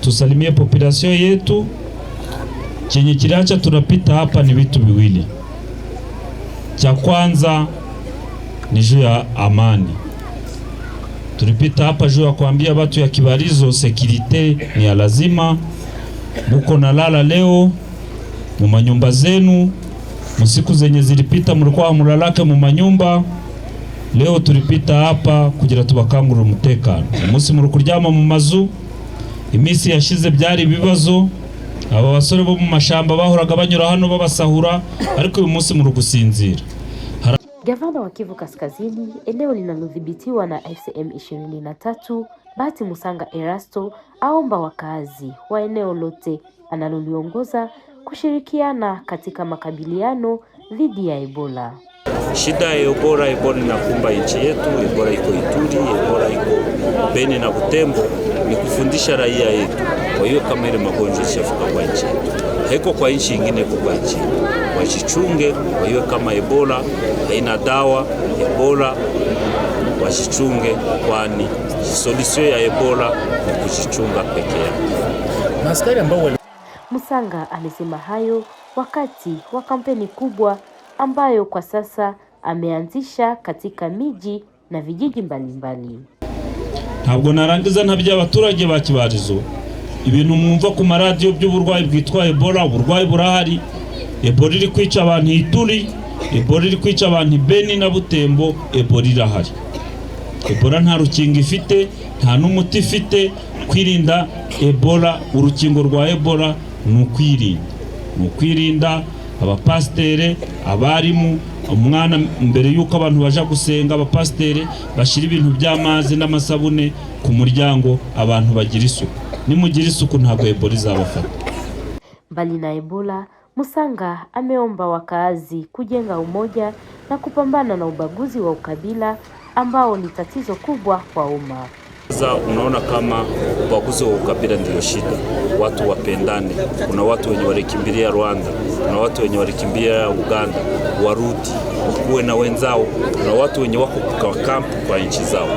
tusalimie population yetu. Chenye kiliacha tunapita hapa ni vitu viwili. Cha kwanza ni juu ya amani. Tulipita hapa juu ya kuambia watu ya Kibarizo sekirite ni ya lazima. Muko nalala leo mu manyumba zenu, musiku zenye zilipita mulikuwa mulalake mu manyumba. Leo tulipita hapa kugira tubakangurira umutekano. Umunsi muri kuryama mu mazu, imisi yashize byari bibazo. Aba basore bo mu mashamba bahoraga banyura hano babasahura, ariko uyu munsi muri gusinzira. Gavana wa Kivu Kaskazini, eneo linalodhibitiwa na FCM 23, Bahati Musanga Erasto, aomba wakazi wa eneo lote analoliongoza kushirikiana katika makabiliano dhidi ya Ebola. Shida ya Ebola inakumba nchi yetu. Ebola iko Ituri, Ebola iko Beni na Butembo. Ni kufundisha raia yetu. Kwa hiyo kama ile magonjwa ishafika kwa nchi yetu, haiko kwa nchi nyingine, kwa nchi wajichunge. Kwa hiyo kama Ebola haina dawa, Ebola wajichunge, kwani solution ya Ebola ni kujichunga peke yake. Musanga alisema hayo wakati wa kampeni kubwa ambayo kwa sasa ameanzisha katika miji na vijiji mbalimbali. Ntabwo narangiza ntabya abaturage ba Kibarizo ibintu mwumva ku maradiyo by'uburwayi bwitwa Ebola. Uburwayi burahari. Ebola iri kwica abantu Ituri, Ebola iri kwica abantu Beni na Butembo. Ebola irahari. Ebola nta rukingo ifite, nta n'umuti ifite. Kwirinda Ebola, urukingo rwa Ebola ni ukwirinda. Abapastere, abarimu, umwana mbere yuko abantu baje gusenga, abapastere bashira ibintu by'amazi n'amasabune ku muryango, abantu bagira isuku. Nimugira isuku ntabwo Ebola izabafata. Mbali na Ebola, Musanga ameomba wakazi kujenga umoja na kupambana na ubaguzi wa ukabila ambao ni tatizo kubwa kwa umma. Unaona kama ubaguzi wa ukabila ndio shida. Watu wapendane. Kuna watu wenye walikimbilia Rwanda, kuna watu wenye walikimbilia Uganda, warudi kuwe na wenzao. Kuna watu wenye wako kwa kampu kwa nchi zao,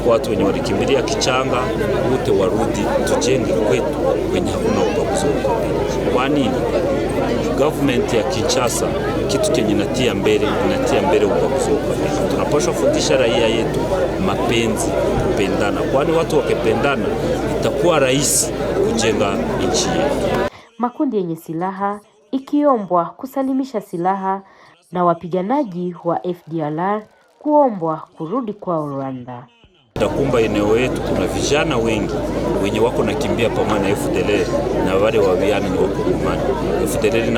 watu wenye walikimbilia Kichanga, wote warudi, tujenge kwetu kwenye hakuna ubaguzi wa ukabila. Kwa nini? Government ya Kinshasa kitu chenye inatia mbele ubaguzi wa ukabila. Tunapaswa fundisha raia yetu mapenzi, kupendana. Kwani watu wakipendana itakuwa rahisi kujenga nchi yetu. Makundi yenye silaha ikiombwa kusalimisha silaha na wapiganaji wa FDLR kuombwa kurudi kwa Rwanda. Takumba eneo yetu kuna vijana wengi wenye wako nakimbia pamoja na FDLR na wale waviana ni wako kumani. FDLR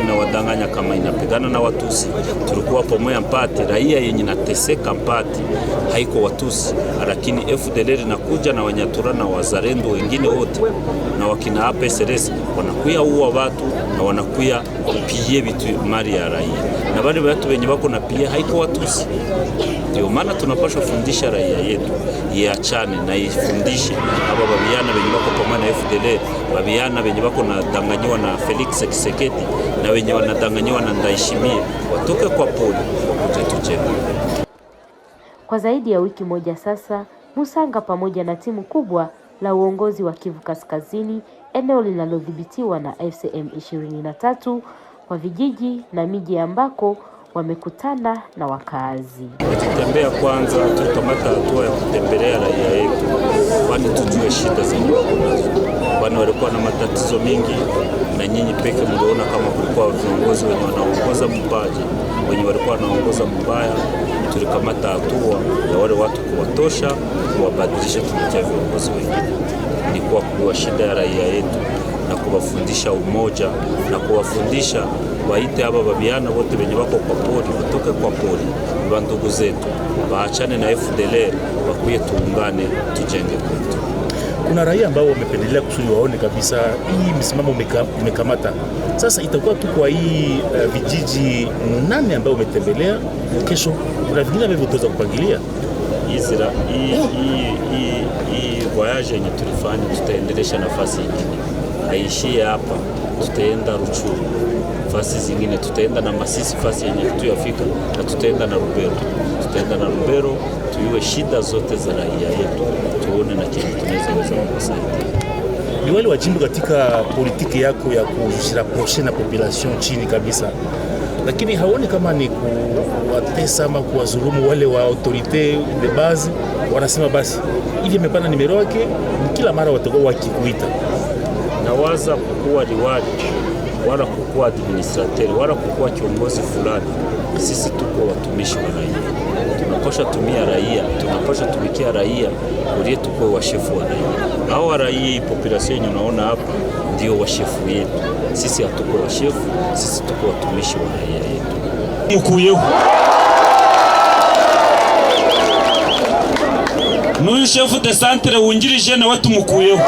na wadanganya kama inapigana na Watusi. Tulikuwa pamoja Mpati, raia yenye nateseka Mpati haiko Watusi, lakini FDLR nakuja na Wanyatura na Wazalendo wengine wote na wakina APSRS wanakuya uwa watu na wanakuya pie vitu mali ya raia. Na wale watu wenye wako na pie haiko Watusi. Ndio maana tunapaswa fundisha raia yetu iachane na ifundishe aba babiana wenye wako pamoja na FDLR, babiana wenye wako nadanganywa na Felix Tshisekedi na wenye wanadanganywa na Ndayishimiye watoke kwa pole wakuje tujenge. Kwa zaidi ya wiki moja sasa, Musanga pamoja na timu kubwa la uongozi wa Kivu Kaskazini, eneo linalodhibitiwa na FCM 23, kwa vijiji na miji ambako wamekutana na wakazi. Tutembea kwanza, tukamata hatua ya kutembelea raia yetu, kwani tujue shida zenye wako nazo. Kwani walikuwa na matatizo mingi, na nyinyi peke mliona kama kulikuwa viongozi wenye wanaongoza mbaya, wenye walikuwa wanaongoza mbaya. Tulikamata hatua ya wale watu kuwatosha, kuwabadilisha kupitia viongozi wengine. Ni kwa kujua shida ya raia yetu na kuwafundisha umoja na kuwafundisha waite haba babiana wote wenye wako kwa pori watoke kwa pori, wa ndugu zetu waachane na FDLR, wakuye tuungane tujenge kwetu. Kuna raia ambao wamependelea kusudi waone kabisa hii msimamo umekamata. Sasa itakuwa tu kwa hii vijiji 8 ambao umetembelea, kesho kuna vingine ambavyo tutaweza kupangilia. Hii voyage yenye tulifanya tutaendelesha nafasi nyingine. haishie hapa, tutaenda Ruchuru, fasi zingine tutaenda na Masisi, fasi yenye tuyafika, na tutaenda na Rubero. Tutaenda na Rubero tuiwe shida zote za raia yetu, tuone na kile tunaweza kusaidia. Ni wale wajimbo katika politiki yako ya kujirapprocher na population chini kabisa, lakini haoni kama ni kuwatesa ama kuwadhulumu wale wa autorite de base. Wanasema basi hivi amepana nimero yake, kila mara watakuwa wakikuita. Nawaza kukuwa liwali wala kukuwa administrateur wala kukuwa kiongozi fulani, sisi tuko watumishi wa raia, tunapaswa tumia raia, tunapaswa tumikia raia, kulie tuko washefu wa raia. Hao raia population yenye unaona hapa ndio washefu yetu, sisi hatuko washefu, sisi tuko watumishi wa raia yetu. Mukuyeho n'uyu chef de centre wungirije nawe tumukuyeho,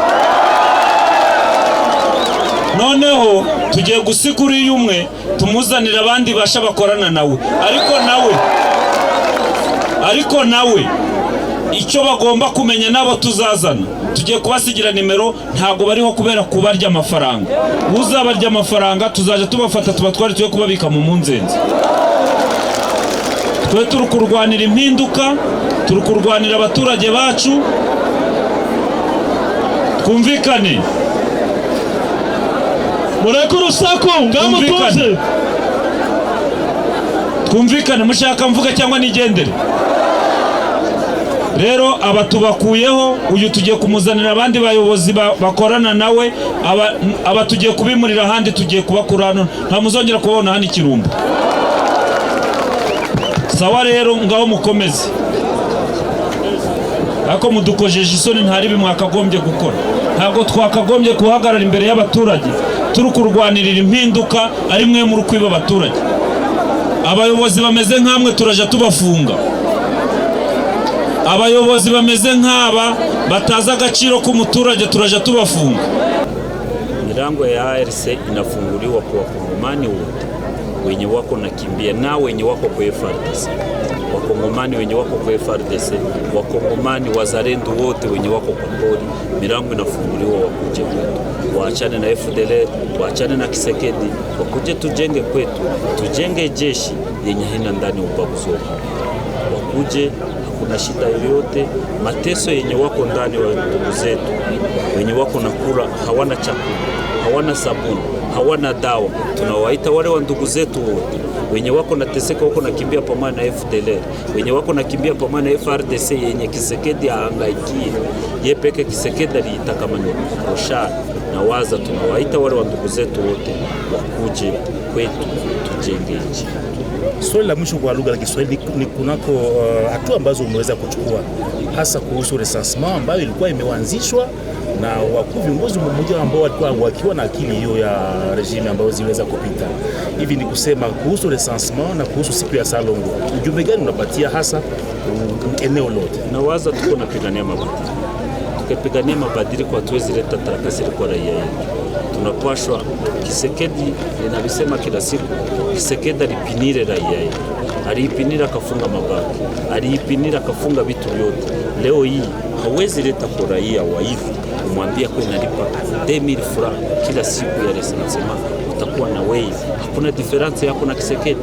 noneho tugiye gusigura umwe tumuzanira abandi basha bakorana nawe, ariko nawe icyo bagomba kumenya nabo tuzazana, tugiye kubasigira nimero, ntago bariho kubera kubarya amafaranga. Uzabarya amafaranga tuzaje tubafata tubatware tuye kubabika mu munzenze. Twe turi kurwanira impinduka, turi kurwanira abaturage bacu, twumvikane. Mureke urusaku ngamutuze, twumvikane. Mushaka mvuga cyangwa nigendere? Rero abatubakuyeho, uyu tugiye kumuzanira abandi bayobozi bakorana nawe, aba tugiye kubimurira ahandi, tugiye kubakura hano, nta muzongera kubona hano Ikirumba. Sawa rero, ngaho mukomeze. Ako mudukojeje isoni, ntari bimwakagombye gukora. Ntabwo twakagombye kuhagarara imbere y'abaturage turi kurwanirira impinduka ari mwe muri kwiba abaturage. Abayobozi bameze nkamwe turaja tubafunga. Abayobozi bameze nk'aba bataza agaciro k'umuturage turaja tubafunga. Milango ya ARC inafunguliwa kwa wakongomani wote wenye wako nakimbia na wenye wako kwa FARDC. Wakongomani wenye wako kwa FARDC, wakongomani wazalendo wote wenye wako kwa pori, milango inafunguliwa wakuje kwetu. Waachane na FDLR, waachane na Kisekedi, wakuje tujenge kwetu, tujenge jeshi yenye haina ndani ubaguzi. Wakuje, hakuna shida yoyote. Mateso yenye wako ndani wa ndugu zetu wenye wako na kula, hawana chakula, hawana sabuni, hawana dawa, tunawaita wale wa ndugu zetu wote wenye wako nateseka, wako nakimbia pamoja na FDLR, wenye wako nakimbia pamoja na FARDC yenye Kisekedi ahangaikie ye peke. Kisekedi aliita kama ni koshari na waza, tunawaita wale wa ndugu zetu wote wakuje kwetu tujenge nchi. Swali la mwisho kwa lugha ya Kiswahili ni kunako hatua ambazo umeweza kuchukua hasa kuhusu recensement ambayo ilikuwa imeanzishwa na wakuu viongozi mmoja ambao walikuwa wakiwa na akili hiyo ya regime ambayo ziliweza kupita. Hivi ni kusema kuhusu recensement na kuhusu siku ya Salongo, ujumbe gani unapatia hasa eneo lote? Nawaza tuko napigania mabadiliko. Tukipigania mabadiliko hatuwezi leta tarakasi kwa raia yetu. Tunapashwa, Kisekedi ninalisema kila siku, Kisekedi alipinire raia yetu. Aliipinira akafunga mabaki, aliipinira akafunga vitu vyote. Leo hii hawezi leta kwa raia wa hivi kumwambia kwa inalipa 2000 francs kila siku ya recensement, utakuwa na wave. Hakuna difference yako na Kisekedi.